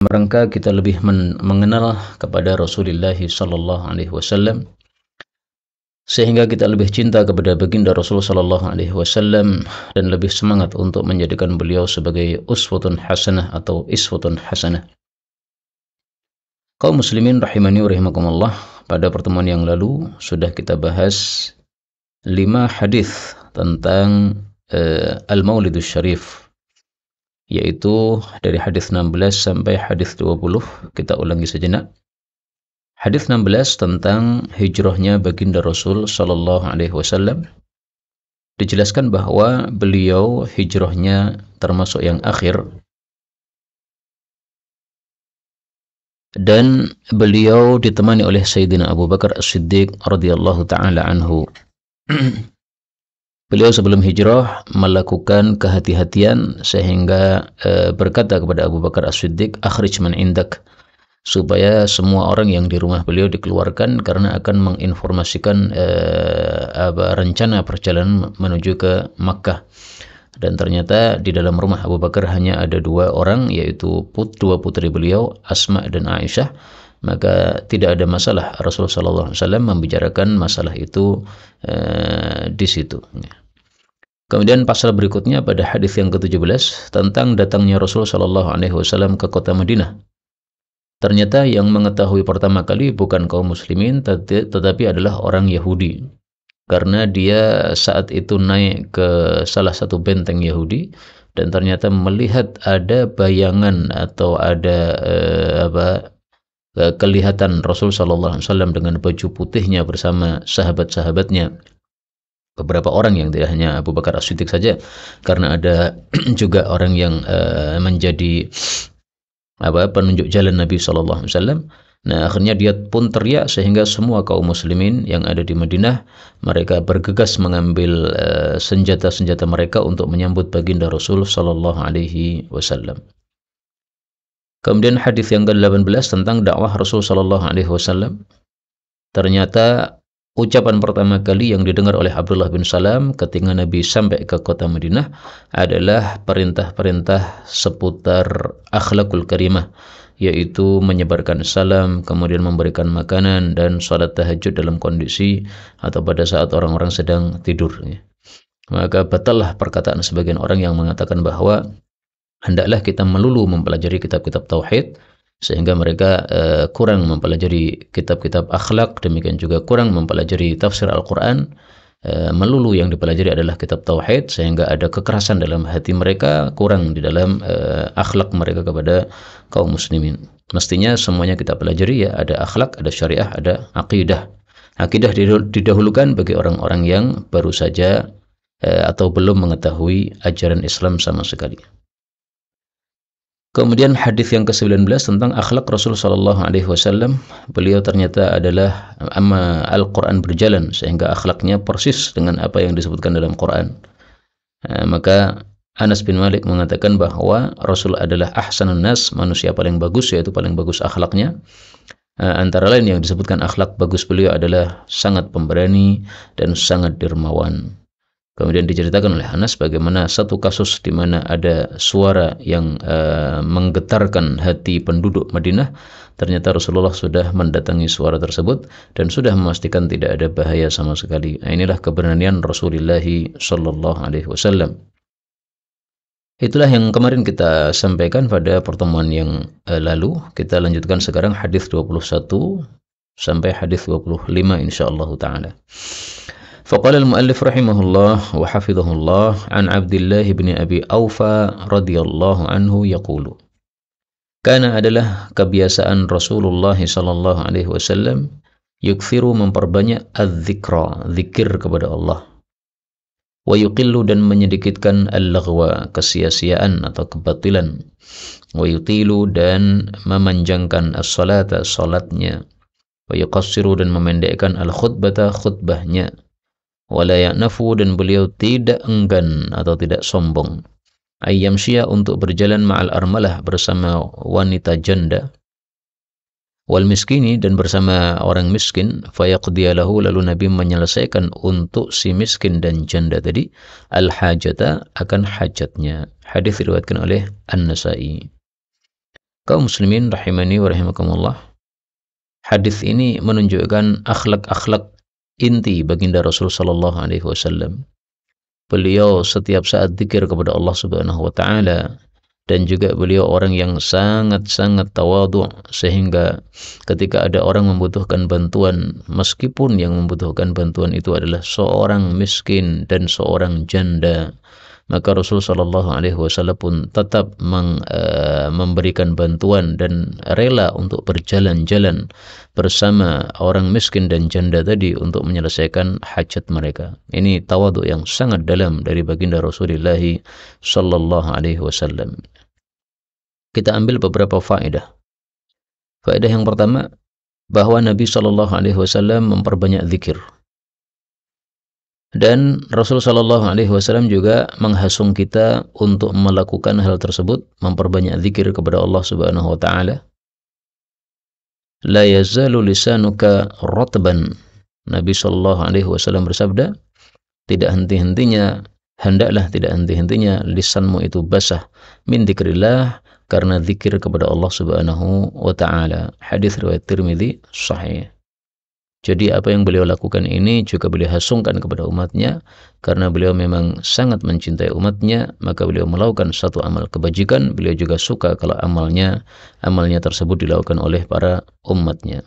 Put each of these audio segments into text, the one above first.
rangka kita lebih mengenal kepada Rasulullah sallallahu alaihi wasallam, sehingga kita lebih cinta kepada baginda Rasul sallallahu alaihi wasallam dan lebih semangat untuk menjadikan beliau sebagai uswatun hasanah atau iswatun hasanah. Kaum muslimin rahimani wa rahimakumullah, pada pertemuan yang lalu sudah kita bahas 5 hadis tentang Al-Maulidus Syarif, yaitu dari hadis 16 sampai hadis 20. Kita ulangi sejenak. Hadis 16 tentang hijrahnya baginda Rasul sallallahu alaihi wasallam. Dijelaskan bahwa beliau hijrahnya termasuk yang akhir, dan beliau ditemani oleh Sayyidina Abu Bakar As-Siddiq radhiyallahu taala anhu. Beliau sebelum hijrah melakukan kehati-hatian sehingga berkata kepada Abu Bakar As-Siddiq, "Akhrij man indak," supaya semua orang yang di rumah beliau dikeluarkan karena akan menginformasikan rencana perjalanan menuju ke Makkah. Dan ternyata di dalam rumah Abu Bakar hanya ada 2 orang, yaitu 2 putri beliau, Asma dan Aisyah. Maka tidak ada masalah Rasulullah SAW membicarakan masalah itu di situ. Kemudian pasal berikutnya pada hadis yang ke-17 tentang datangnya Rasulullah SAW ke kota Madinah. Ternyata yang mengetahui pertama kali bukan kaum muslimin, tetapi adalah orang Yahudi. Karena dia saat itu naik ke salah satu benteng Yahudi dan ternyata melihat ada bayangan atau ada kelihatan Rasul sallallahu alaihi wasallam dengan baju putihnya bersama sahabat-sahabatnya. Beberapa orang, yang tidak hanya Abu Bakar As-Siddiq saja, karena ada juga orang yang menjadi penunjuk jalan Nabi sallallahu alaihi wasallam. Nah, akhirnya dia pun teriak sehingga semua kaum muslimin yang ada di Madinah, mereka bergegas mengambil senjata-senjata mereka untuk menyambut baginda Rasul sallallahu alaihi wasallam. Kemudian hadis yang ke-18 tentang dakwah Rasul sallallahu alaihi wasallam. Ternyata ucapan pertama kali yang didengar oleh Abdullah bin Salam ketika Nabi sampai ke kota Madinah adalah perintah-perintah seputar akhlakul karimah, yaitu menyebarkan salam, kemudian memberikan makanan, dan salat tahajud dalam kondisi atau pada saat orang-orang sedang tidur. Maka batallah perkataan sebagian orang yang mengatakan bahwa hendaklah kita melulu mempelajari kitab-kitab tauhid, sehingga mereka kurang mempelajari kitab-kitab akhlak, demikian juga kurang mempelajari tafsir Al-Quran. Melulu yang dipelajari adalah kitab tauhid, sehingga ada kekerasan dalam hati mereka, kurang di dalam akhlak mereka kepada kaum muslimin. Mestinya semuanya kita pelajari, ya, ada akhlak, ada syariah, ada akidah. Akidah didahulukan bagi orang-orang yang baru saja atau belum mengetahui ajaran Islam sama sekali. Kemudian hadis yang ke-19 tentang akhlak Rasul sallallahu alaihi wasallam. Beliau ternyata adalah Al-Quran berjalan, sehingga akhlaknya persis dengan apa yang disebutkan dalam Quran. Maka Anas bin Malik mengatakan bahwa Rasul adalah ahsanun nas, manusia paling bagus, yaitu paling bagus akhlaknya. Antara lain yang disebutkan akhlak bagus beliau adalah sangat pemberani dan sangat dermawan. Kemudian diceritakan oleh Anas bagaimana satu kasus di mana ada suara yang menggetarkan hati penduduk Madinah. Ternyata Rasulullah sudah mendatangi suara tersebut dan sudah memastikan tidak ada bahaya sama sekali. Inilah keberanian Rasulullah sallallahu alaihi wasallam. Itulah yang kemarin kita sampaikan pada pertemuan yang lalu. Kita lanjutkan sekarang hadis 21 sampai hadis 25 insyaallah taala. فقال المؤلف رحمه الله وحفظه الله عن عبد الله بن أبي أوفى رضي الله عنه يقول كان adalah kebiasaan Rasulullah sallallahu alaihi wasallam yukthiru memperbanyak az-zikra, zikir kepada Allah, wa yuqillu dan menyedikitkan al-laghwa, kesia-siaan atau kebatilan, wa yutilu dan memanjangkan as-salata, salatnya, wa yuqassiru dan memendekkan al-khutbata, khutbahnya, wala ya'nafu dan beliau tidak enggan atau tidak sombong, ayyamsyiya untuk berjalan ma'al armalah bersama wanita janda, wal miskini dan bersama orang miskin, fayaqdiyalahu lalu Nabi menyelesaikan untuk si miskin dan janda tadi al hajata akan hajatnya. Hadis diriwayatkan oleh An-Nasa'i. Kaum muslimin rahimani wa rahimakumullah. Hadis ini menunjukkan akhlak-akhlak inti baginda Rasul sallallahu alaihi wasallam. Beliau setiap saat zikir kepada Allah Subhanahu wa taala, dan juga beliau orang yang sangat-sangat tawadhu, sehingga ketika ada orang membutuhkan bantuan, meskipun yang membutuhkan bantuan itu adalah seorang miskin dan seorang janda, maka Rasul sallallahu alaihi wasallam pun tetap memberikan bantuan dan rela untuk berjalan-jalan bersama orang miskin dan janda tadi untuk menyelesaikan hajat mereka. Ini tawadhu yang sangat dalam dari baginda Rasulullah sallallahu alaihi wasallam. Kita ambil beberapa faedah. Faedah yang pertama, bahwa Nabi sallallahu alaihi wasallam memperbanyak zikir. Dan Rasul sallallahu alaihi wasallam juga menghasung kita untuk melakukan hal tersebut, memperbanyak zikir kepada Allah Subhanahu wa taala. La yazalu lisanuka ratban. Nabi sallallahu alaihi wasallam bersabda, hendaklah tidak henti-hentinya lisanmu itu basah min dzikrillah, karena zikir kepada Allah Subhanahu wa taala. Hadis riwayat Tirmidzi sahih. Jadi apa yang beliau lakukan ini juga beliau hasungkan kepada umatnya, karena beliau memang sangat mencintai umatnya, maka beliau melakukan satu amal kebajikan, beliau juga suka kalau amalnya tersebut dilakukan oleh para umatnya.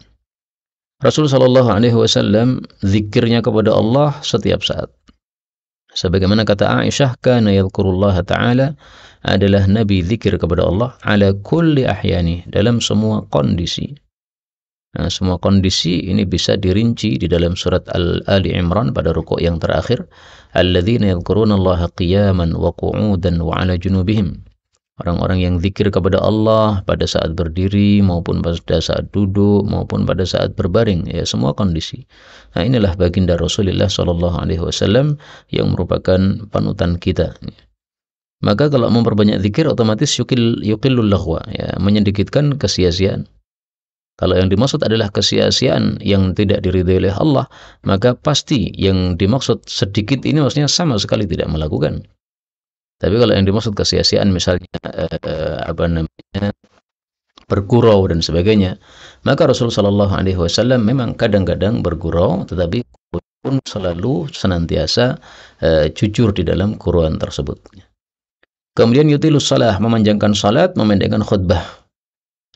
Rasul sallallahu alaihi wasallam zikirnya kepada Allah setiap saat. Sebagaimana kata Aisyah, kana yadhkurullah ta'ala, adalah Nabi zikir kepada Allah ala kulli ahyani, dalam semua kondisi. Nah, semua kondisi ini bisa dirinci di dalam surat Ali Imran pada rukuk yang terakhir. Alladzina yadhkurunallaha qiyaman wa qu'udan wa 'ala junubihim. Orang-orang yang zikir kepada Allah pada saat berdiri maupun pada saat duduk maupun pada saat berbaring, ya semua kondisi. Nah, inilah baginda Rasulullah sallallahu alaihi wasallam yang merupakan panutan kita. Maka kalau memperbanyak zikir otomatis yuqillul laghwa, ya menyedikitkan kesia-siaan. Kalau yang dimaksud adalah kesia-siaan yang tidak diridhai oleh Allah, maka pasti yang dimaksud sedikit ini maksudnya sama sekali tidak melakukan. Tapi kalau yang dimaksud kesia-siaan misalnya bergurau dan sebagainya, maka Rasulullah sallallahu alaihi wasallam memang kadang-kadang bergurau, tetapi pun selalu senantiasa jujur di dalam gurauan tersebut. Kemudian yutilus salah, memanjangkan salat, memendekkan khutbah.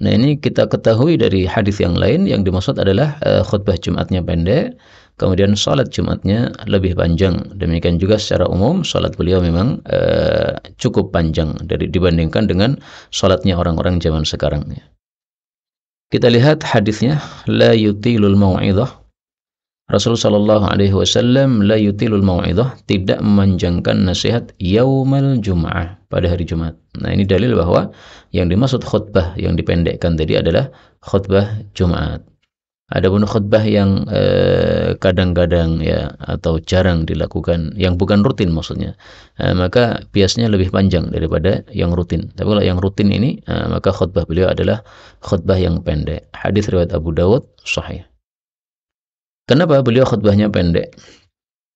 Nah, ini kita ketahui dari hadis yang lain, yang dimaksud adalah khutbah Jumatnya pendek, kemudian salat Jumatnya lebih panjang. Demikian juga secara umum salat beliau memang cukup panjang dibandingkan dengan salatnya orang-orang zaman sekarang. Kita lihat hadisnya, la yutilul mau'izah. Rasulullah sallallahu alaihi wasallam la yutilul mau'izah, tidak memanjangkan nasihat yaumal jum'ah, pada hari Jumat. Nah, ini dalil bahwa yang dimaksud khutbah yang dipendekkan tadi adalah khutbah Jumat. Adapun khutbah yang kadang-kadang ya atau jarang dilakukan, yang bukan rutin maksudnya, maka biasanya lebih panjang daripada yang rutin. Tapi kalau yang rutin ini, maka khutbah beliau adalah khutbah yang pendek. Hadis riwayat Abu Dawud sahih. Kenapa beliau khutbahnya pendek?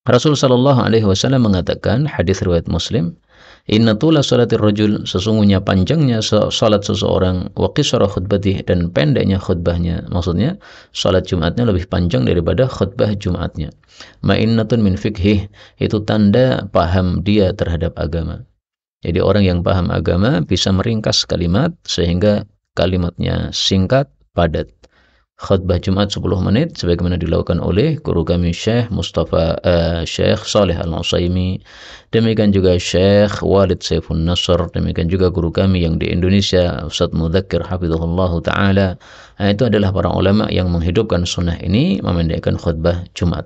Rasul sallallahu alaihi wasallam mengatakan, hadis riwayat Muslim, inna tula salatir rajul, sesungguhnya panjangnya salat seseorang, wa qisara khutbatih, dan pendeknya khutbahnya. Maksudnya salat Jumatnya lebih panjang daripada khutbah Jumatnya. Ma'innatun min fiqhih, itu tanda paham dia terhadap agama. Jadi orang yang paham agama bisa meringkas kalimat sehingga kalimatnya singkat, padat. Khutbah Jumat 10 menit sebagaimana dilakukan oleh guru kami Syekh Syekh Saleh Al-Utsaimin, demikian juga Syekh Walid Saifun Nasr, demikian juga guru kami yang di Indonesia Ustaz Mudzakir hafizahullah taala. Itu adalah para ulama yang menghidupkan sunnah ini, memendekkan khutbah Jumat.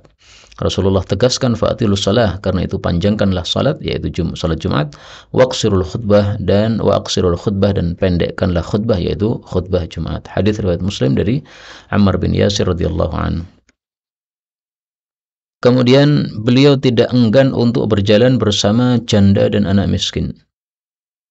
Rasulullah tegaskan fa'atilus salah, karena itu panjangkanlah salat, yaitu salat Jumat, waqsirul khutbah, dan pendekkanlah khutbah, yaitu khutbah Jumat. Hadis riwayat Muslim dari Ammar bin Yasir radhiyallahu anhu. Kemudian beliau tidak enggan untuk berjalan bersama janda dan anak miskin.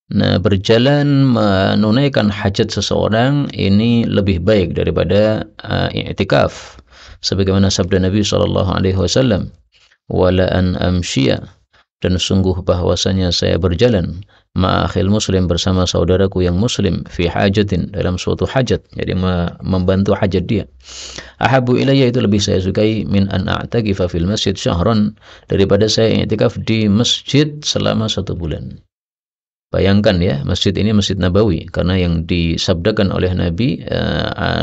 Nah, berjalan menunaikan hajat seseorang ini lebih baik daripada i'tikaf. Sebagaimana sabda Nabi sallallahu alaihi wasallam, wala an amshiya, dan sungguh bahwasanya saya berjalan ma'akhil muslim, bersama saudaraku yang muslim, fi hajatin, dalam suatu hajat, jadi membantu hajat dia. Ahabu ilayya, itu lebih saya sukai, min an a'takifa fil masjid syahran, daripada saya i'tikaf di masjid selama 1 bulan. Bayangkan ya, masjid ini Masjid Nabawi, karena yang disabdakan oleh Nabi,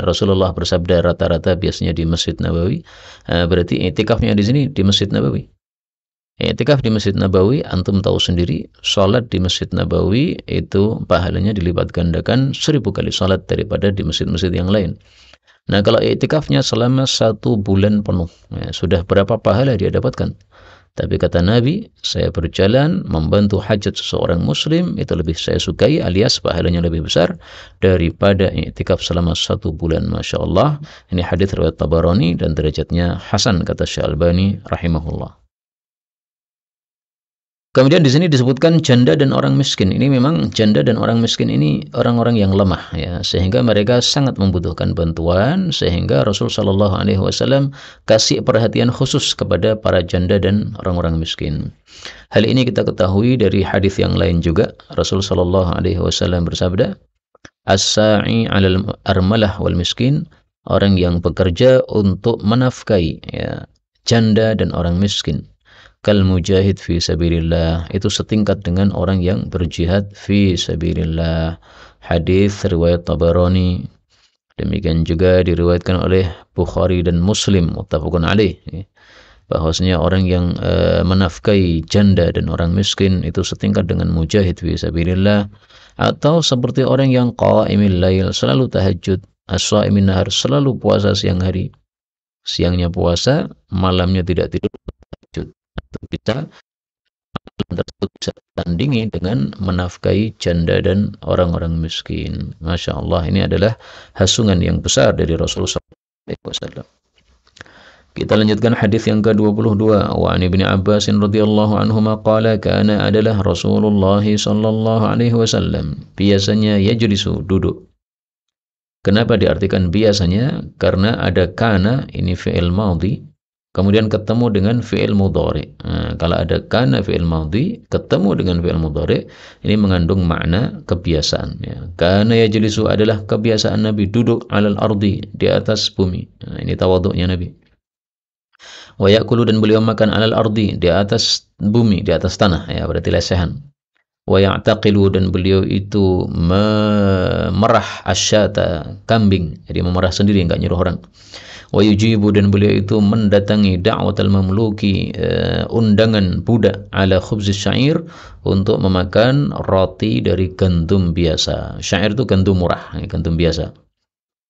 Rasulullah bersabda rata-rata biasanya di Masjid Nabawi, berarti i'tikafnya di sini di Masjid Nabawi. I'tikaf di Masjid Nabawi, antum tahu sendiri, salat di Masjid Nabawi itu pahalanya dilipat gandakan 1000 kali salat daripada di masjid-masjid yang lain. Nah, kalau i'tikafnya selama 1 bulan penuh, ya, sudah berapa pahala dia dapatkan? Tapi kata Nabi, saya berjalan membantu hajat seseorang muslim, itu lebih saya sukai, alias pahalanya lebih besar daripada i'tikaf selama 1 bulan. Masya Allah. Ini hadits riwayat Tabarani dan derajatnya hasan, kata Syekh Albani rahimahullah. Kemudian di sini disebutkan janda dan orang miskin. Ini memang janda dan orang miskin ini orang-orang yang lemah, ya, sehingga mereka sangat membutuhkan bantuan, sehingga Rasul Shallallahu Alaihi Wasallam kasih perhatian khusus kepada para janda dan orang-orang miskin. Hal ini kita ketahui dari hadis yang lain juga. Rasul Shallallahu Alaihi Wasallam bersabda, "As-sa'i 'alal armalah wal miskin", orang yang bekerja untuk menafkahi, ya, janda dan orang miskin, kal mujahid fi sabilillah, itu setingkat dengan orang yang berjihad fi sabilillah. Hadis riwayat Tabarani, demikian juga diriwayatkan oleh Bukhari dan Muslim, muttafaqun alaih, bahwasanya orang yang menafkahi janda dan orang miskin itu setingkat dengan mujahid fi sabilillah, atau seperti orang yang qaimil lail, selalu tahajud, as-shaimin nahar, selalu puasa siang hari, siangnya puasa, malamnya tidak tidur, tahajud. Kita tersebut bisa tandingi dengan menafkahi janda dan orang-orang miskin. Masya Allah, ini adalah hasungan yang besar dari Rasulullah SAW. Kita lanjutkan hadis yang ke-22. Wa an Ibnu Abbas radhiyallahu anhuma qala, kana adalah Rasulullah sallallahu alaihi wasallam biasanya yajlisu, duduk. Kenapa diartikan biasanya? Karena ada kana, ini fi'il madhi, kemudian ketemu dengan fi'il mudhari. Nah, kalau ada kana fi'il madhi ketemu dengan fi'il mudhari, ini mengandung makna kebiasaan, ya. Kana yajlisu adalah kebiasaan Nabi duduk alal ardi, di atas bumi. Nah, ini tawadhu'nya Nabi. Wa ya'kulu, dan beliau makan alal ardi, di atas bumi, di atas tanah, ya, berarti lesehan. Wa ya'taqilu, dan beliau itu memerah asyata, kambing, jadi memerah sendiri, enggak nyuruh orang. Wa yujibu, dan beliau itu mendatangi da'watal mamluki, undangan budak, ala khubzis syair, untuk memakan roti dari gandum biasa. Syair itu gandum murah, gandum biasa.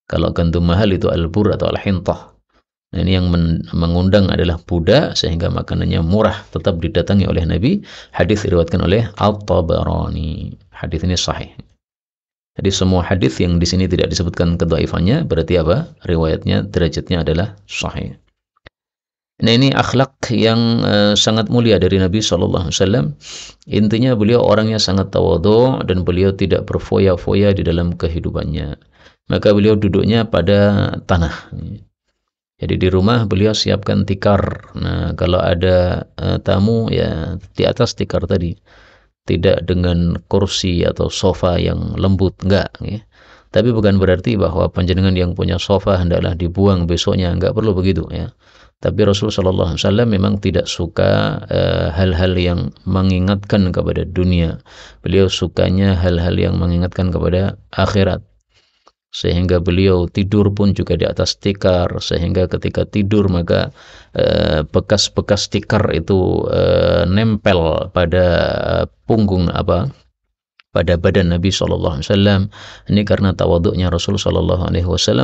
Kalau gandum mahal itu al-bur atau al-hintah. Nah, ini yang mengundang adalah budak, sehingga makanannya murah, tetap didatangi oleh Nabi. Hadis diriwayatkan oleh At-Tabarani. Hadis ini sahih. Jadi semua hadis yang di sini tidak disebutkan kedhaifannya, berarti apa? Riwayatnya, derajatnya adalah sahih. Nah, ini akhlak yang sangat mulia dari Nabi SAW. Intinya beliau orangnya sangat tawadhu, dan beliau tidak berfoya-foya di dalam kehidupannya. Maka beliau duduknya pada tanah. Jadi di rumah beliau siapkan tikar. Nah, kalau ada tamu, ya di atas tikar tadi. Tidak dengan kursi atau sofa yang lembut, enggak, ya. Tapi bukan berarti bahwa panjenengan yang punya sofa hendaklah dibuang besoknya, enggak perlu begitu, ya. Tapi Rasulullah SAW memang tidak suka hal-hal yang mengingatkan kepada dunia. Beliau sukanya hal-hal yang mengingatkan kepada akhirat. Sehingga beliau tidur pun juga di atas tikar, sehingga ketika tidur maka bekas-bekas tikar itu nempel pada punggung pada badan Nabi SAW. Ini karena tawaduknya Rasul SAW,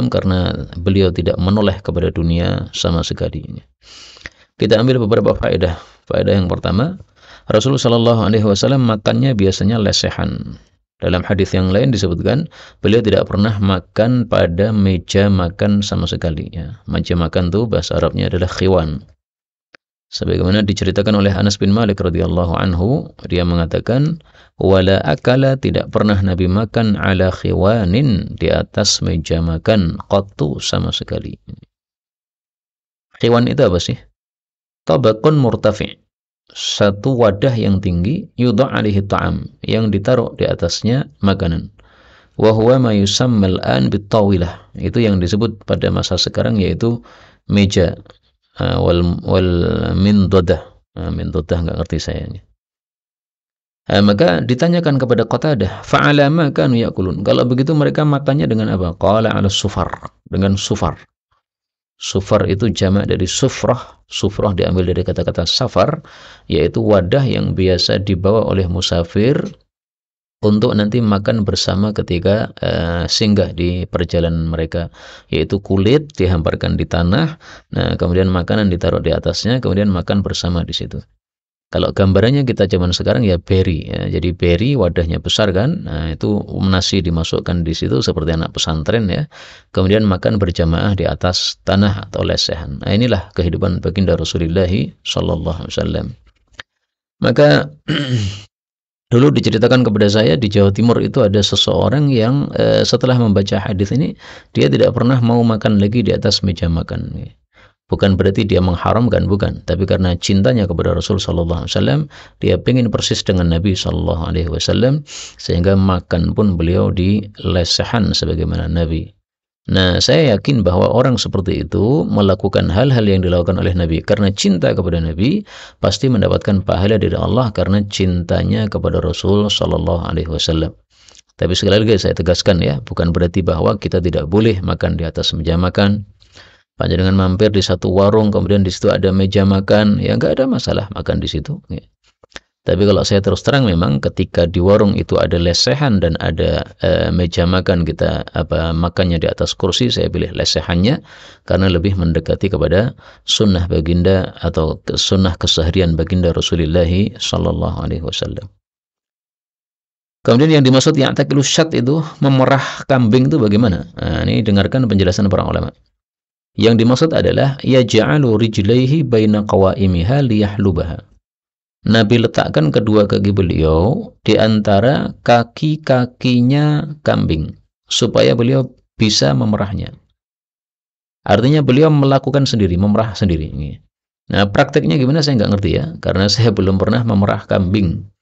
karena beliau tidak menoleh kepada dunia sama sekali. Kita ambil beberapa faedah. Faedah yang pertama, Rasulullah SAW makannya biasanya lesehan. Dalam hadis yang lain disebutkan beliau tidak pernah makan pada meja makan sama sekali, ya. Meja makan itu bahasa Arabnya adalah khiwan. Sebagaimana diceritakan oleh Anas bin Malik radhiyallahu anhu, dia mengatakan, wala akala, tidak pernah Nabi makan ala khiwanin, di atas meja makan, qattu, sama sekali. Khiwan itu apa sih? Tabaqun murtafi', satu wadah yang tinggi, yudha' alaihi ta'am, yang ditaruh di atasnya makanan. Wa huwa ma yusammal an bitawilah. Itu yang disebut pada masa sekarang yaitu meja, wal mindadah. Mindadah enggak ngerti saya. Maka ditanyakan kepada Qatadah, fa'ala ma kanu ya'kulun. Kalau begitu mereka makannya dengan apa? Qala 'ala sufar, dengan sufar. Sufar itu jamak dari sufrah. Sufrah diambil dari kata-kata safar, yaitu wadah yang biasa dibawa oleh musafir untuk nanti makan bersama ketika singgah di perjalanan mereka, yaitu kulit dihamparkan di tanah, nah kemudian makanan ditaruh di atasnya, kemudian makan bersama di situ. Kalau gambarannya kita zaman sekarang ya beri, ya. Jadi beri wadahnya besar kan, nah itu nasi dimasukkan di situ seperti anak pesantren ya. Kemudian makan berjamaah di atas tanah atau lesehan. Nah inilah kehidupan baginda Rasulullah sallallahu alaihi wasallam. Maka dulu diceritakan kepada saya di Jawa Timur itu ada seseorang yang setelah membaca hadis ini dia tidak pernah mau makan lagi di atas meja makan. Bukan berarti dia mengharamkan, bukan. Tapi karena cintanya kepada Rasul sallallahu alaihi wasallam, dia ingin persis dengan Nabi sallallahu alaihi wasallam, sehingga makan pun beliau di lesehan sebagaimana Nabi. Nah, saya yakin bahwa orang seperti itu melakukan hal-hal yang dilakukan oleh Nabi karena cinta kepada Nabi, pasti mendapatkan pahala dari Allah karena cintanya kepada Rasul sallallahu alaihi wasallam. Tapi sekali lagi saya tegaskan ya, bukan berarti bahwa kita tidak boleh makan di atas meja makan. Panjenengan mampir di satu warung, kemudian di situ ada meja makan, ya nggak ada masalah makan di situ. Ya. Tapi kalau saya terus terang memang ketika di warung itu ada lesehan dan ada meja makan, kita makannya di atas kursi, saya pilih lesehannya karena lebih mendekati kepada sunnah baginda atau sunnah keseharian baginda Rasulullah sallallahu alaihi wasallam. Kemudian yang dimaksud ya'taqilu syat itu memerah kambing itu bagaimana? Nah, ini dengarkan penjelasan para ulama. Yang dimaksud adalah yaj'alu rijlaihi baina qawaimiha liyahlubaha. Nabi letakkan kedua kaki beliau di antara kaki-kakinya kambing supaya beliau bisa memerahnya. Artinya beliau melakukan sendiri, memerah sendiri. Nah, prakteknya gimana saya nggak ngerti ya, karena saya belum pernah memerah kambing.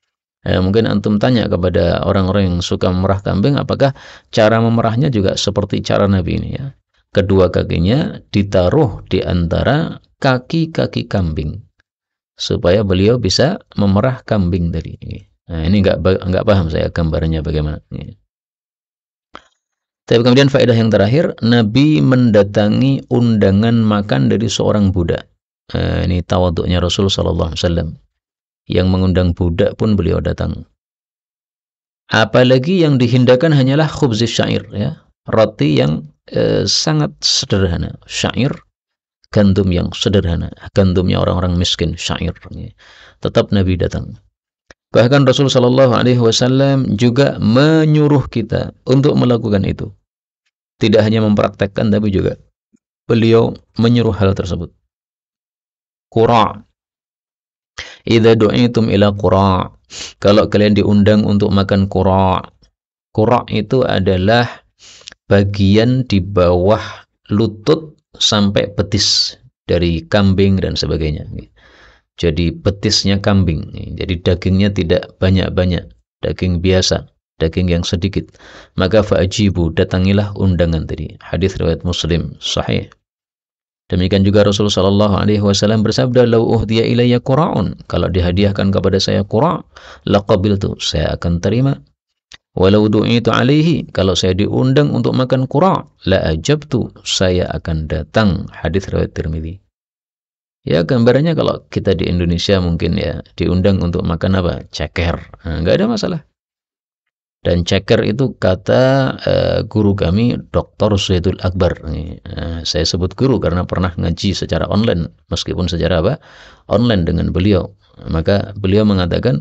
Mungkin antum tanya kepada orang-orang yang suka memerah kambing, apakah cara memerahnya juga seperti cara Nabi ini ya. Kedua kakinya ditaruh di antara kaki-kaki kambing supaya beliau bisa memerah kambing tadi. Nah, ini enggak paham saya gambarnya bagaimana. Tapi kemudian faedah yang terakhir, Nabi mendatangi undangan makan dari seorang budak. Ini tawaduknya Rasul sallallahu alaihi wasallam. Yang mengundang budak pun beliau datang. Apalagi yang dihindarkan hanyalah khubz syair ya, roti yang sangat sederhana, syair, gandum yang sederhana, gandumnya orang-orang miskin, syair. Tetap Nabi datang. Bahkan Rasul sallallahu alaihi wasallam juga menyuruh kita untuk melakukan itu. Tidak hanya mempraktekkan, tapi juga beliau menyuruh hal tersebut. Qura'. Idza du'itum ila qura'. Kalau kalian diundang untuk makan qura'. Qura' itu adalah bagian di bawah lutut sampai betis dari kambing dan sebagainya. Jadi betisnya kambing. Jadi dagingnya tidak banyak-banyak, daging biasa, daging yang sedikit. Maka fa'ajibu, datangilah undangan tadi. Hadis riwayat Muslim sahih. Demikian juga Rasulullah sallallahu alaihi wasallam bersabda, "Lau uhdiya ilayya qura'un." Kalau dihadiahkan kepada saya qura', laqabiltu, saya akan terima. Walau du'itu alaihi, kalau saya diundang untuk makan qura', la ajabtu, saya akan datang. Hadis riwayat Tirmidzi. Ya gambarannya kalau kita di Indonesia mungkin ya diundang untuk makan apa? Ceker. Nah, enggak ada masalah. Dan ceker itu kata guru kami Dr. Zaidul Akbar. Saya sebut guru karena pernah ngaji secara online, meskipun secara apa? Online dengan beliau. Maka beliau mengatakan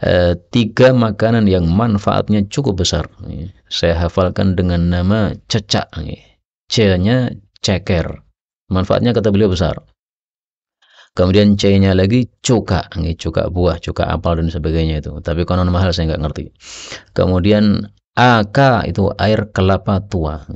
3 makanan yang manfaatnya cukup besar. Saya hafalkan dengan nama cecak. C-nya ceker. Manfaatnya kata beliau besar. Kemudian C-nya lagi cuka. Cuka buah, cuka apel dan sebagainya itu. Tapi konon mahal, saya nggak ngerti. Kemudian AK itu air kelapa tua.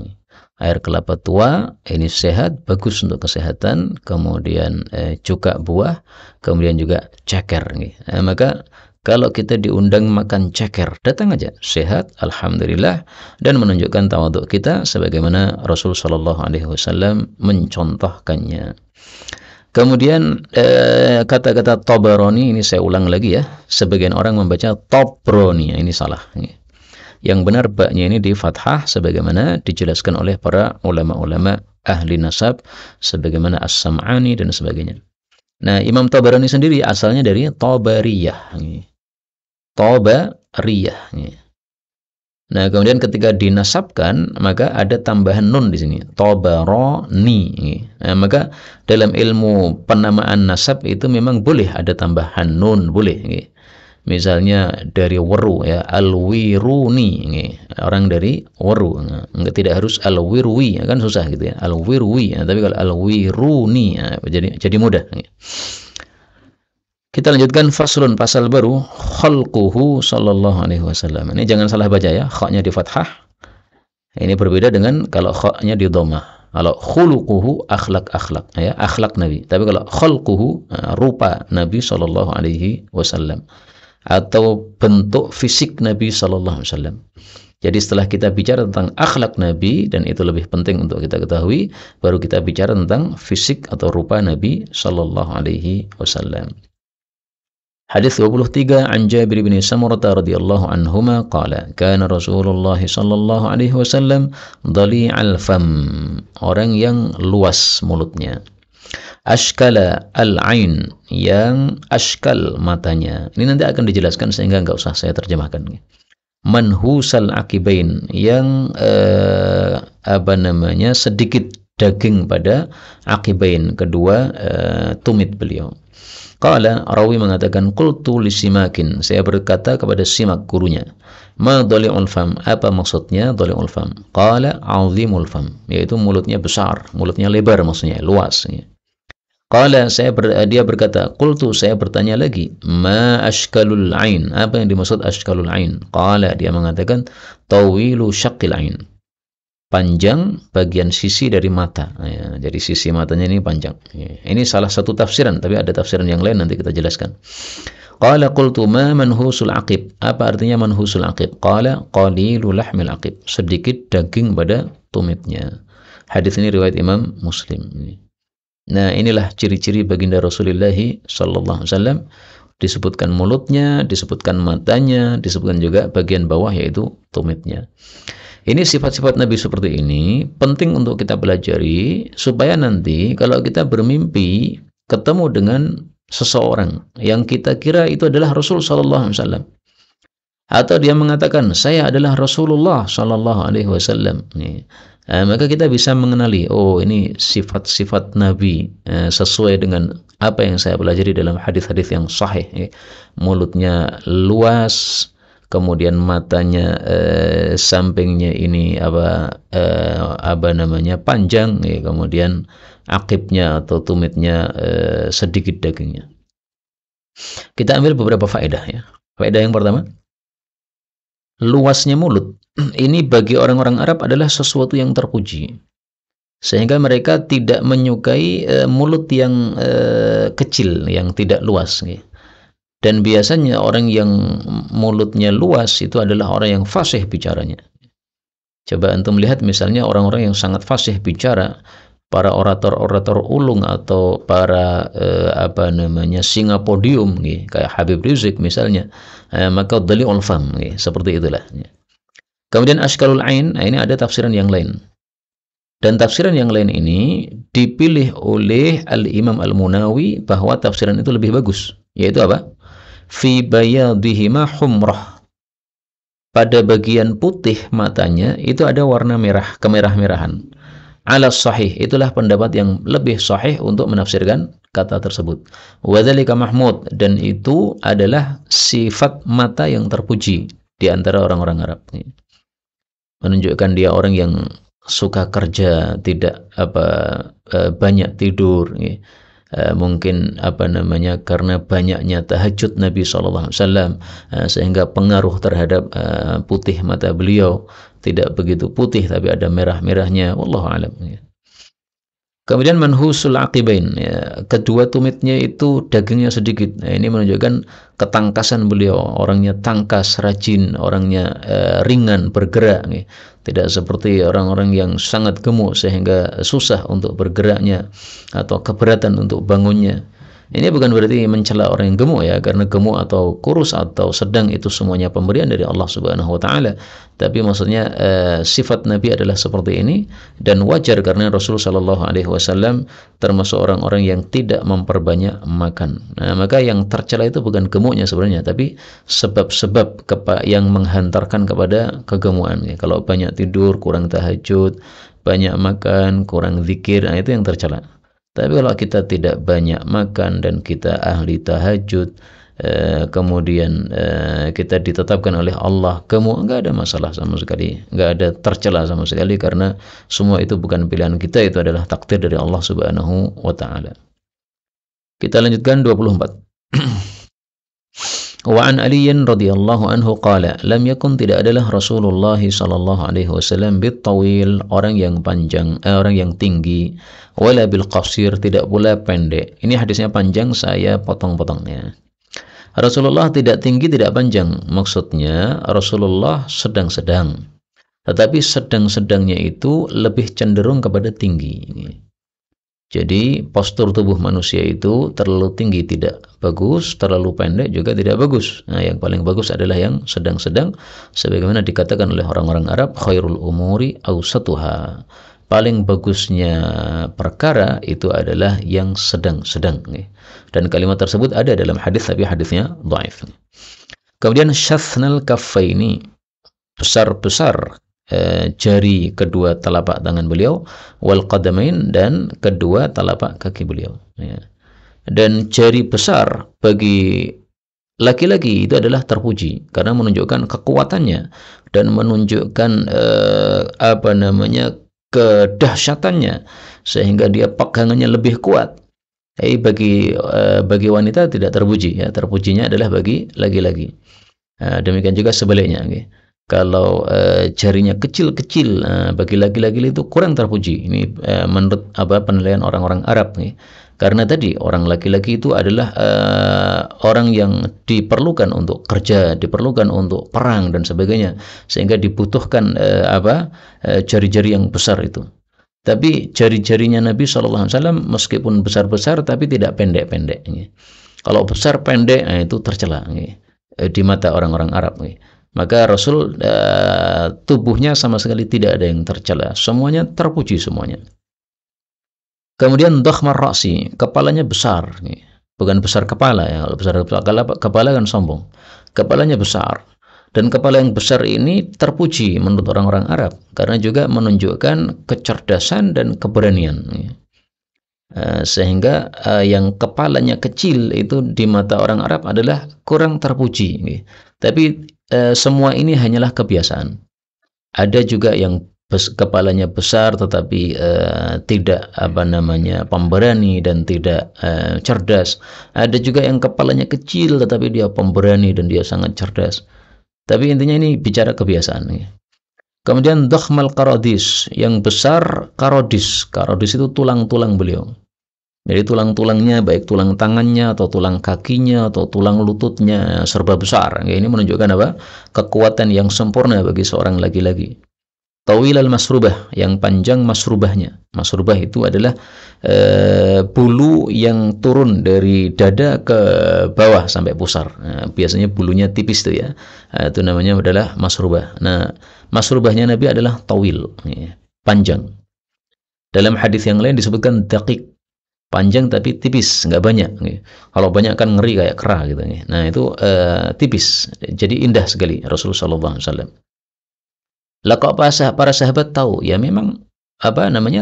Air kelapa tua ini sehat, bagus untuk kesehatan, kemudian cuka buah, kemudian juga ceker. Maka kalau kita diundang makan ceker, datang aja, sehat, alhamdulillah, dan menunjukkan tawadhu kita sebagaimana Rasul Shallallahu Alaihi Wasallam mencontohkannya. Kemudian kata-kata Tabarani ini saya ulang lagi ya. Sebagian orang membaca Tobroni, ini salah. Yang benar baknya ini di fathah sebagaimana dijelaskan oleh para ulama-ulama ahli nasab sebagaimana As-Sam'ani dan sebagainya. Nah, Imam Tabarani sendiri asalnya dari Tabariyah. Tabariyah. Nah, kemudian ketika dinasabkan maka ada tambahan nun di sini, Tabarani. Nah, maka dalam ilmu penamaan nasab itu memang boleh ada tambahan nun, boleh. Misalnya dari weru ya, al-wiruni, orang dari weru, tidak harus al-wirwi, kan susah gitu ya, al-wirwi, tapi kalau al-wiruni jadi mudah. Kita lanjutkan faslun, pasal baru, khalquhu sallallahu alaihi wasallam. Ini jangan salah baca ya, kha-nya di fathah. Ini berbeda dengan kalau kha-nya di dhammah. Kalau khuluquhu akhlak ya, akhlak Nabi. Tapi kalau khalquhu rupa Nabi sallallahu alaihi wasallam atau bentuk fisik Nabi sallallahu alaihi wasallam. Jadi setelah kita bicara tentang akhlak Nabi, dan itu lebih penting untuk kita ketahui, baru kita bicara tentang fisik atau rupa Nabi sallallahu alaihi wasallam. Hadis 23 an Jabir bin Samurah radhiyallahu anhuma qala kana Rasulullah sallallahu alaihi wasallam dhali'al fam, orang yang luas mulutnya. Ashkala al-ain, yang ashkal matanya. Ini nanti akan dijelaskan sehingga enggak usah saya terjemahkan. Manhusal akibain, yang sedikit daging pada akibain, kedua tumit beliau. Qala, rawi mengatakan, qultu li Simakin, saya berkata kepada Simak gurunya, ma dhali'ul fam, apa maksudnya dhali'ul fam? Qala azimul fam, yaitu mulutnya besar, mulutnya lebar, maksudnya luas. Qala, dia berkata, qultu, saya bertanya lagi, ma ashkalul ain, apa yang dimaksud ashkalul ain? Qala, dia mengatakan, tawilu syaqqil ain, panjang bagian sisi dari mata. Ya, jadi sisi matanya ini panjang. Ya, ini salah satu tafsiran, tapi ada tafsiran yang lain nanti kita jelaskan. Qala qultu ma manhusul aqib, apa artinya manhusul aqib? Qala qalilu lahmil aqib, sedikit daging pada tumitnya. Hadis ini riwayat Imam Muslim. Nah, inilah ciri-ciri baginda Rasulullah sallallahu alaihi wasallam. Disebutkan mulutnya, disebutkan matanya, disebutkan juga bagian bawah yaitu tumitnya. Ini sifat-sifat Nabi seperti ini penting untuk kita pelajari supaya nanti kalau kita bermimpi ketemu dengan seseorang yang kita kira itu adalah Rasul sallallahu alaihi wasallam, atau dia mengatakan saya adalah Rasulullah sallallahu alaihi wasallam, maka kita bisa mengenali, oh ini sifat-sifat Nabi sesuai dengan apa yang saya pelajari dalam hadis-hadis yang sahih. Mulutnya luas, kemudian matanya sampingnya ini panjang, kemudian akibnya atau tumitnya sedikit dagingnya. Kita ambil beberapa faedah ya. Faedah yang pertama, luasnya mulut ini bagi orang-orang Arab adalah sesuatu yang terpuji, sehingga mereka tidak menyukai mulut yang kecil, yang tidak luas. Dan biasanya orang yang mulutnya luas itu adalah orang yang fasih bicaranya. Coba antum lihat misalnya orang-orang yang sangat fasih bicara, para orator-orator ulung atau para singa podium, kayak Habib Rizik misalnya, maka dhali'ul fam, seperti itulah. Kemudian ashkalul ain, ini ada tafsiran yang lain. Dan tafsiran yang lain ini dipilih oleh Al-Imam Al-Munawi bahwa tafsiran itu lebih bagus, yaitu apa? Fi bayadihima humrah, pada bagian putih matanya itu ada warna merah, kemerah-merahan. Ala sahih, itulah pendapat yang lebih sahih untuk menafsirkan kata tersebut. Wadzalika mahmud, dan itu adalah sifat mata yang terpuji di antara orang-orang Arab. Menunjukkan dia orang yang suka kerja, tidak banyak tidur. Mungkin karena banyaknya tahajud Nabi SAW, sehingga pengaruh terhadap putih mata beliau. tidak begitu putih tapi ada merah-merahnya, wallahu alam ya. Kemudian manhusul aqibain ya, kedua tumitnya itu dagingnya sedikit. Nah, ini menunjukkan ketangkasan beliau, orangnya tangkas, rajin, orangnya ringan bergerak ya. Tidak seperti orang-orang yang sangat gemuk sehingga susah untuk bergeraknya atau keberatan untuk bangunnya. Ini bukan berarti mencela orang yang gemuk ya, karena gemuk atau kurus atau sedang itu semuanya pemberian dari Allah Subhanahu wa taala. Tapi maksudnya sifat Nabi adalah seperti ini dan wajar karena Rasulullah sallallahu alaihi wasallam termasuk orang-orang yang tidak memperbanyak makan. Nah, maka yang tercela itu bukan gemuknya sebenarnya, tapi sebab-sebab yang menghantarkan kepada kegemukan. Ya, kalau banyak tidur, kurang tahajud, banyak makan, kurang zikir, nah itu yang tercela. Tapi kalau kita tidak banyak makan dan kita ahli tahajud, kemudian kita ditetapkan oleh Allah gemuk, enggak ada masalah sama sekali, enggak ada tercela sama sekali, karena semua itu bukan pilihan kita, itu adalah takdir dari Allah Subhanahu wa taala. Kita lanjutkan 24. Wa an Aliyin radhiyallahu anhu qala lam yakun, tidak adalah Rasulullah sallallahu alaihi wasallam bitawil, orang yang panjang, orang yang tinggi, wala bil qasir, tidak pula pendek. Ini hadisnya panjang, saya potong-potongnya. Rasulullah tidak tinggi tidak panjang, maksudnya Rasulullah sedang-sedang, tetapi sedang-sedangnya itu lebih cenderung kepada tinggi. Jadi postur tubuh manusia itu terlalu tinggi tidak bagus, terlalu pendek juga tidak bagus. Nah, yang paling bagus adalah yang sedang-sedang, sebagaimana dikatakan oleh orang-orang Arab, khairul umuri awsatuha. Paling bagusnya perkara itu adalah yang sedang-sedang. Dan kalimat tersebut ada dalam hadis, tapi hadisnya dhaif. Kemudian syathnal kaffaini, besar-besar jari kedua telapak tangan beliau, wal qadamain, dan kedua telapak kaki beliau ya. Dan jari besar bagi laki-laki itu adalah terpuji karena menunjukkan kekuatannya dan menunjukkan kedahsyatannya, sehingga dia pegangannya lebih kuat. Bagi wanita tidak terpuji ya, terpujinya adalah bagi laki-laki. Demikian juga sebaliknya okay. Kalau jarinya kecil-kecil, bagi laki-laki itu kurang terpuji. Ini menurut penilaian orang-orang Arab nih. Karena tadi orang laki-laki itu adalah orang yang diperlukan untuk kerja, diperlukan untuk perang dan sebagainya, sehingga dibutuhkan jari-jari yang besar itu. Tapi jari-jarinya Nabi SAW meskipun besar-besar tapi tidak pendek-pendek. Kalau besar pendek itu tercela di mata orang-orang Arab. Maka Rasul tubuhnya sama sekali tidak ada yang tercela, semuanya terpuji semuanya. Kemudian dakhmar ra'si, kepalanya besar, bukan besar kepala ya, kalau besar kepala kan sombong. Kepalanya besar, dan kepala yang besar ini terpuji menurut orang-orang Arab karena juga menunjukkan kecerdasan dan keberanian. Sehingga yang kepalanya kecil itu di mata orang Arab adalah kurang terpuji. Tapi semua ini hanyalah kebiasaan. Ada juga yang kepalanya besar tetapi tidak pemberani dan tidak cerdas. Ada juga yang kepalanya kecil tetapi dia pemberani dan dia sangat cerdas. Tapi intinya ini bicara kebiasaan. Kemudian dakhmal karodis, yang besar karodis. Karodis itu tulang-tulang beliau. Jadi tulang-tulangnya, baik tulang tangannya atau tulang kakinya atau tulang lututnya serba besar. Ini menunjukkan apa? Kekuatan yang sempurna bagi seorang laki-laki. Tawil al-masrubah, yang panjang masrubahnya. Masrubah itu adalah bulu yang turun dari dada ke bawah sampai pusar. Nah, biasanya bulunya tipis tuh ya. Itu namanya adalah masrubah. Nah, masrubahnya Nabi adalah tawil, panjang. Dalam hadis yang lain disebutkan daqiq, panjang tapi tipis, nggak banyak. Kalau banyak kan ngeri kayak kera gitu. Nah itu tipis, jadi indah sekali Rasulullah SAW. Lah kok para sahabat tahu? Ya memang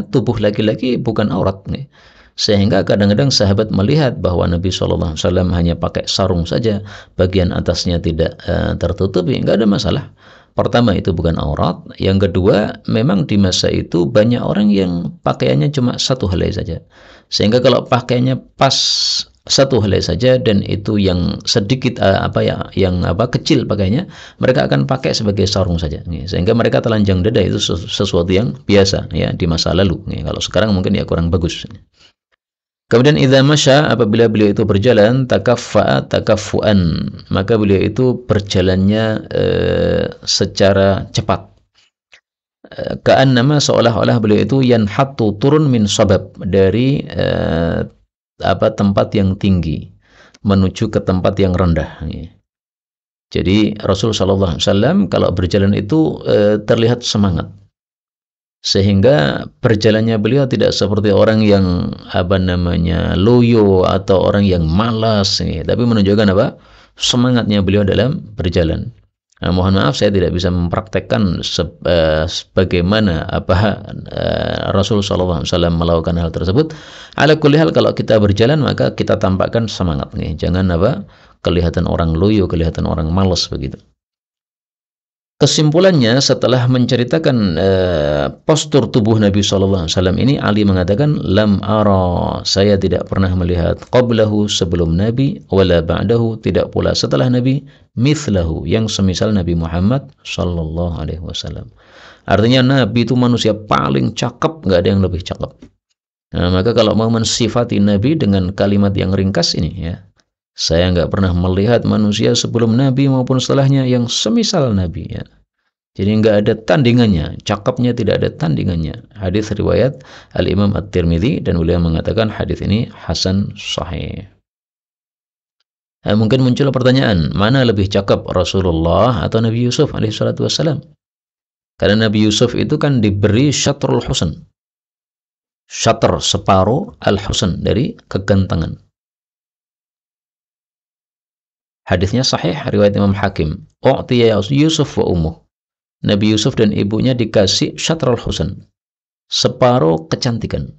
tubuh laki-laki bukan aurat nih. Sehingga kadang-kadang sahabat melihat bahwa Nabi SAW hanya pakai sarung saja, bagian atasnya tidak tertutupi, nggak ada masalah. Pertama, itu bukan aurat. Yang kedua, memang di masa itu banyak orang yang pakaiannya cuma satu helai saja. Sehingga kalau pakaiannya pas satu helai saja, dan itu yang sedikit kecil pakainya, mereka akan pakai sebagai sarung saja, sehingga mereka telanjang dada itu sesuatu yang biasa ya di masa lalu. Kalau sekarang mungkin ya kurang bagus. Kemudian idza masya, apabila beliau itu berjalan, takaffa'a takaffuan, maka beliau itu berjalannya secara cepat. Ka'annama, seolah-olah beliau itu yanhattu, turun min sabab, dari tempat yang tinggi menuju ke tempat yang rendah. Jadi Rasul sallallahu alaihi wasallam kalau berjalan itu terlihat semangat, sehingga berjalannya beliau tidak seperti orang yang loyo atau orang yang malas, tapi menunjukkan semangatnya beliau dalam berjalan. Mohon maaf saya tidak bisa mempraktekkan sebagaimana Rasul sallallahu alaihi wasallam melakukan hal tersebut. Ala kulli hal, kalau kita berjalan maka kita tampakkan semangat, jangan kelihatan orang loyo, kelihatan orang malas begitu. Kesimpulannya, setelah menceritakan postur tubuh Nabi sallallahu alaihi wasallam ini, Ali mengatakan, lam ara, saya tidak pernah melihat, qablahu, sebelum Nabi, wala ba'dahu, tidak pula setelah Nabi, mithlahu, yang semisal Nabi Muhammad sallallahu alaihi wasallam. Artinya Nabi itu manusia paling cakep, nggak ada yang lebih cakep. Nah, maka kalau mau mensifati Nabi dengan kalimat yang ringkas ini, ya, saya nggak pernah melihat manusia sebelum Nabi maupun setelahnya yang semisal Nabi, ya. Jadi nggak ada tandingannya, cakepnya tidak ada tandingannya. Hadis riwayat Al-Imam At-Tirmidzi, dan beliau mengatakan hadis ini hasan sahih. Mungkin muncul pertanyaan, mana lebih cakep, Rasulullah atau Nabi Yusuf alaihi salatu wassalam? Karena Nabi Yusuf itu kan diberi syatrul husn, syatr, separuh, al-husn, dari kegantengan. Hadisnya sahih, riwayat Imam Hakim. U'tiya Yusuf wa ummuh. Nabi Yusuf dan ibunya dikasih syatrul husn, separuh kecantikan.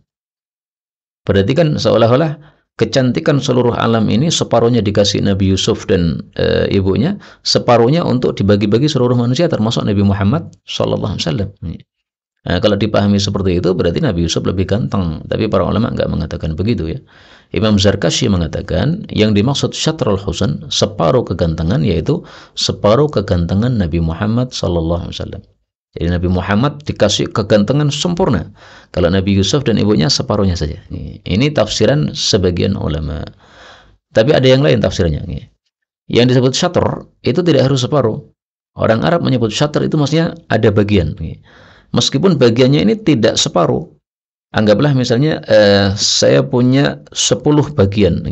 Berarti kan seolah-olah kecantikan seluruh alam ini separuhnya dikasih Nabi Yusuf dan ibunya, separuhnya untuk dibagi-bagi seluruh manusia termasuk Nabi Muhammad sallallahu alaihi wasallam. Nah, kalau dipahami seperti itu berarti Nabi Yusuf lebih ganteng, tapi para ulama enggak mengatakan begitu, ya. Imam Zarkashi mengatakan yang dimaksud syatrul husn, separuh kegantengan, yaitu separuh kegantengan Nabi Muhammad sallallahu alaihi wasallam. Jadi Nabi Muhammad dikasih kegantengan sempurna, kalau Nabi Yusuf dan ibunya separuhnya saja. Ini tafsiran sebagian ulama. Tapi ada yang lain tafsirannya. Yang disebut syatr itu tidak harus separuh. Orang Arab menyebut syatr itu maksudnya ada bagian. Meskipun bagiannya ini tidak separuh. Anggaplah misalnya saya punya 10 bagian.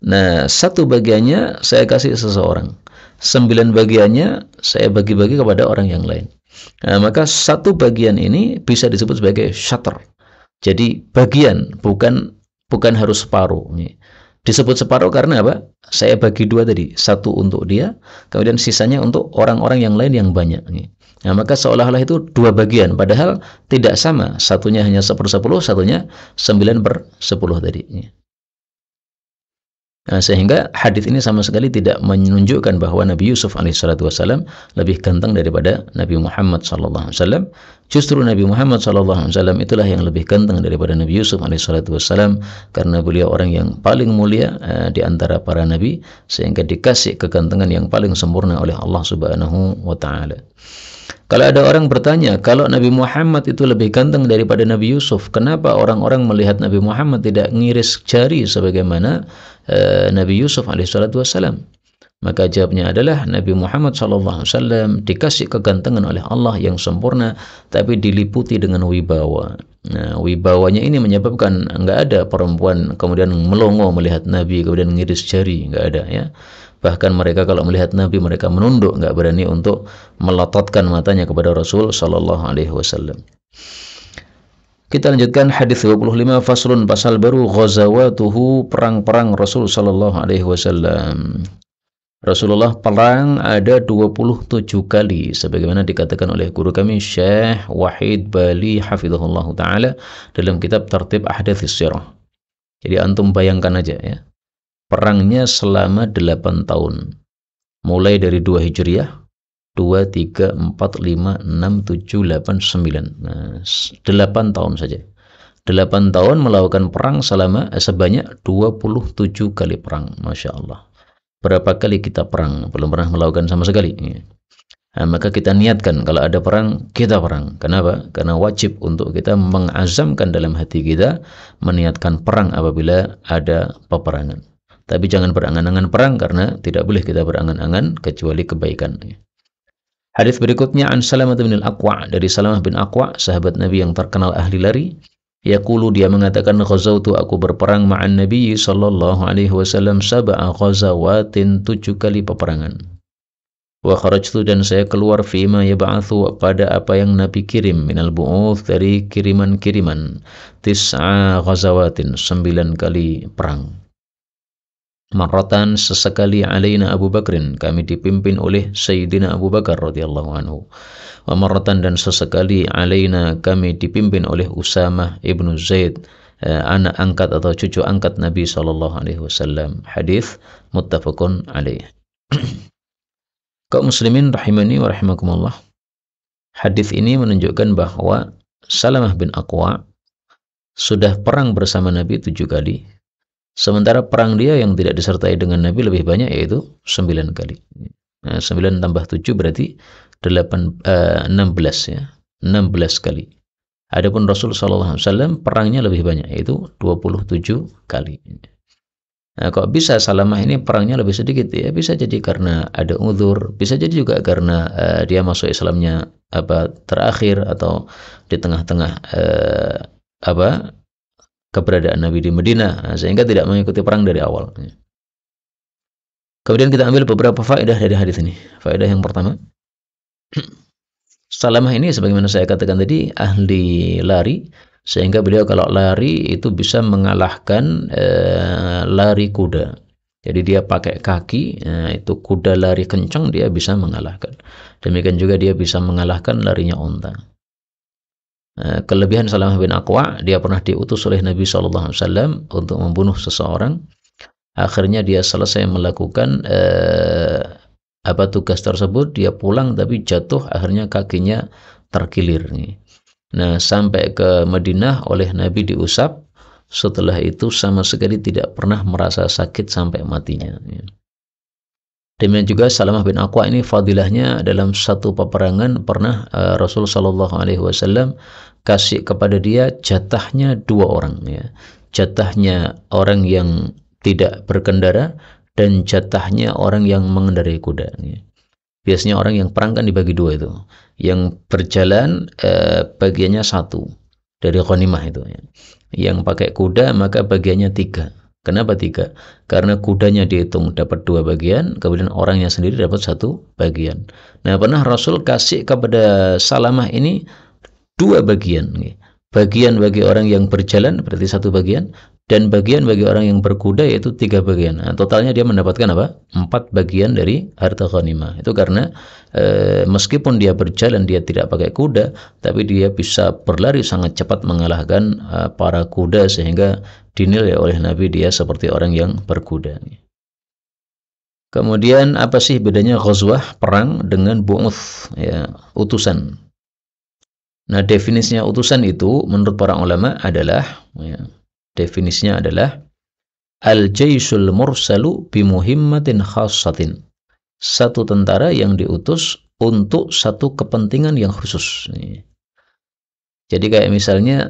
Nah, satu bagiannya saya kasih seseorang, 9 bagiannya saya bagi-bagi kepada orang yang lain. Nah, maka satu bagian ini bisa disebut sebagai syatr. Jadi bagian, bukan harus separuh. Disebut separuh karena apa? Saya bagi dua tadi, satu untuk dia, kemudian sisanya untuk orang-orang yang lain yang banyak. Nah, maka seolah-olah itu dua bagian, padahal tidak sama. Satunya hanya 1/10, satunya 9/10 tadi. Nah, sehingga hadis ini sama sekali tidak menunjukkan bahwa Nabi Yusuf alaihissalatu wassalam lebih ganteng daripada Nabi Muhammad sallallahu alaihi wasallam. Justru Nabi Muhammad sallallahu alaihi wasallam itulah yang lebih ganteng daripada Nabi Yusuf alaihissalatu wassalam, karena beliau orang yang paling mulia di antara para nabi, sehingga dikasih kegantengan yang paling sempurna oleh Allah Subhanahu wa taala. Kalau ada orang bertanya, kalau Nabi Muhammad itu lebih ganteng daripada Nabi Yusuf, kenapa orang-orang melihat Nabi Muhammad tidak ngiris jari sebagaimana Nabi Yusuf alaihissalatu wassalam? Maka jawabnya adalah Nabi Muhammad sallallahu alaihi wasallam dikasih kegantengan oleh Allah yang sempurna, tapi diliputi dengan wibawa. Nah, wibawanya ini menyebabkan enggak ada perempuan kemudian melongo melihat Nabi kemudian ngiris jari, enggak ada, ya. Bahkan mereka kalau melihat Nabi mereka menunduk, enggak berani untuk melototkan matanya kepada Rasul sallallahu alaihi wasallam. Kita lanjutkan hadis 25, faslun, pasal baru, ghazawatuhu, perang-perang Rasul sallallahu alaihi wasallam. Rasulullah perang ada 27 kali sebagaimana dikatakan oleh guru kami Syekh Wahid Bali hafizahullah taala dalam kitab Tartib Ahdathis Sirah. Jadi antum bayangkan aja, ya. Perangnya selama 8 tahun. Mulai dari 2 Hijriah, 2, 3, 4, 5, 6, 7, 8, 9. Nah, 8 tahun saja. 8 tahun melakukan perang sebanyak 27 kali perang. Masya Allah. Berapa kali kita perang? Belum pernah melakukan sama sekali. Nah, maka kita niatkan kalau ada perang, kita perang. Kenapa? Karena wajib untuk kita mengazamkan dalam hati kita meniatkan perang apabila ada peperangan. Tapi jangan berangan-angan perang, karena tidak boleh kita berangan-angan kecuali kebaikan. Hadis berikutnya an Salamah bin Al-Aqwa, dari Salamah bin Aqwa, sahabat Nabi yang terkenal ahli lari. Yaqulu, dia mengatakan, ghazawtu, aku berperang ma'an Nabi sallallahu alaihi wasallam sab'a ghazawatin, 7 kali peperangan. Wa kharajtu, dan saya keluar fima yab'athu, pada apa yang Nabi kirim, minal bu'uth, dari kiriman-kiriman, tis'a ghazawatin, 9 kali perang. Marratan, sesekali, alaina Abu Bakrin, kami dipimpin oleh Sayyidina Abu Bakar radhiyallahu anhu. Wa marratan, dan sesekali, alaina, kami dipimpin oleh Usamah ibnu Zaid, anak angkat atau cucu angkat Nabi sallallahu alaihi wasallam. Hadis muttafaqun alaih. Kaum muslimin rahimani wa rahimakumullah. Hadis ini menunjukkan bahwa Salamah bin Aqwa sudah perang bersama Nabi 7 kali. Sementara perang dia yang tidak disertai dengan Nabi lebih banyak, yaitu 9 kali. Nah, 9 tambah 7 berarti 16 ya. 16 kali. Adapun Rasul sallallahu alaihi wasallam perangnya lebih banyak, yaitu 27 kali. Nah, kok bisa Salamah ini perangnya lebih sedikit? Ya, bisa jadi karena ada uzur, bisa jadi juga karena dia masuk Islamnya terakhir, atau di tengah-tengah keberadaan Nabi di Madinah, sehingga tidak mengikuti perang dari awal. Kemudian kita ambil beberapa faedah dari hadis ini. Faedah yang pertama, Salamah ini sebagaimana saya katakan tadi ahli lari, sehingga beliau kalau lari itu bisa mengalahkan lari kuda. Jadi dia pakai kaki, itu kuda lari kencang dia bisa mengalahkan. Demikian juga dia bisa mengalahkan larinya unta. Kelebihan Salamah bin Aqwa, dia pernah diutus oleh Nabi SAW untuk membunuh seseorang. Akhirnya dia selesai melakukan tugas tersebut, dia pulang tapi jatuh, akhirnya kakinya terkilir. Nah, sampai ke Madinah oleh Nabi diusap, setelah itu sama sekali tidak pernah merasa sakit sampai matinya. Demikian juga Salamah bin Aqwa ini fadilahnya, dalam satu peperangan pernah Rasul sallallahu alaihi wasallam kasih kepada dia jatahnya 2 orang ya. Jatahnya orang yang tidak berkendara dan jatahnya orang yang mengendarai kuda ya. Biasanya orang yang perang kan dibagi 2 itu. Yang berjalan bagiannya 1 dari ghanimah itu ya. Yang pakai kuda maka bagiannya 3. Kenapa 3? Karena kudanya dihitung dapat 2 bagian, kemudian orangnya sendiri dapat 1 bagian. Nah, pernah Rasul kasih kepada Salamah ini 2 bagian. Bagian bagi orang yang berjalan berarti 1 bagian, dan bagian bagi orang yang berkuda yaitu 3 bagian. Nah, totalnya dia mendapatkan 4 bagian dari harta ghanimah. Itu karena meskipun dia berjalan, dia tidak pakai kuda, tapi dia bisa berlari sangat cepat mengalahkan para kuda, sehingga dinilai oleh Nabi dia seperti orang yang berkuda. Kemudian apa sih bedanya ghazwah, perang, dengan bu'uth ya, utusan? Nah, definisinya utusan itu menurut para ulama adalah definisinya adalah al-jaisul mursalu bimuhimmatin khassatin. Satu tentara yang diutus untuk satu kepentingan yang khusus. Jadi kayak misalnya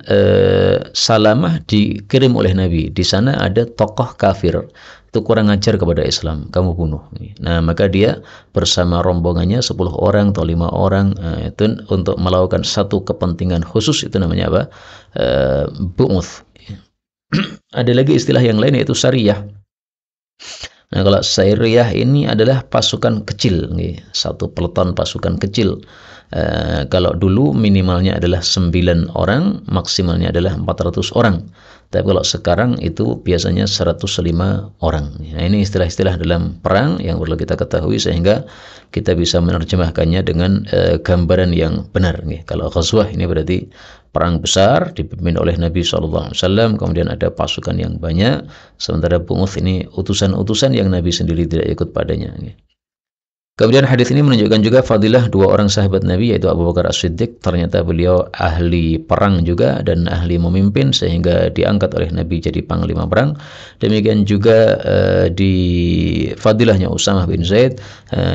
Salamah dikirim oleh Nabi, di sana ada tokoh kafir, itu kurang ajar kepada Islam, kamu bunuh. Nah, maka dia bersama rombongannya 10 orang atau 5 orang itu untuk melakukan satu kepentingan khusus, itu namanya apa? Bu'uth. Ada lagi istilah yang lain yaitu syariah. Nah, kalau syariah ini adalah pasukan kecil, satu peleton pasukan kecil. Kalau dulu minimalnya adalah 9 orang, maksimalnya adalah 400 orang. Tapi kalau sekarang itu biasanya 105 orang. Nah, ini istilah-istilah dalam perang yang perlu kita ketahui sehingga kita bisa menerjemahkannya dengan gambaran yang benar. Kalau ghazwah ini berarti perang besar dipimpin oleh Nabi SAW, kemudian ada pasukan yang banyak. Sementara bu'uth ini utusan-utusan yang Nabi sendiri tidak ikut padanya. Kemudian hadis ini menunjukkan juga fadilah dua orang sahabat Nabi, yaitu Abu Bakar As-Siddiq. Ternyata beliau ahli perang juga dan ahli memimpin, sehingga diangkat oleh Nabi jadi panglima perang. Demikian juga di fadilahnya Usamah bin Zaid,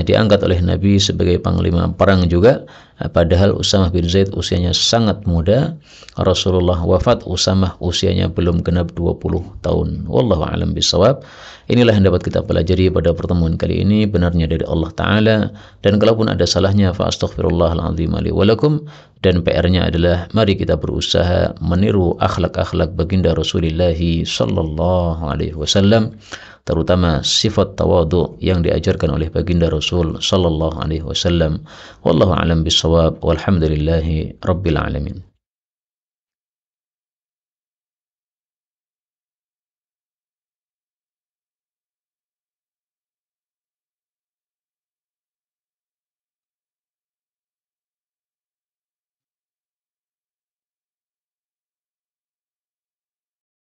diangkat oleh Nabi sebagai panglima perang juga. Padahal Usamah bin Zaid usianya sangat muda. Rasulullah wafat, Usamah usianya belum genap 20 tahun. Wallahu a'lam bishawab. Inilah yang dapat kita pelajari pada pertemuan kali ini, benarnya dari Allah Ta'ala, dan kalaupun ada salahnya fa astaghfirullahaladzim li wa lakum. Dan PR-nya adalah mari kita berusaha meniru akhlak-akhlak baginda Rasulullah sallallahu alaihi wasallam, terutama sifat tawadhu yang diajarkan oleh baginda Rasul sallallahu alaihi wasallam. Wallahu a'lam bishawab, walhamdulillahi rabbil alamin.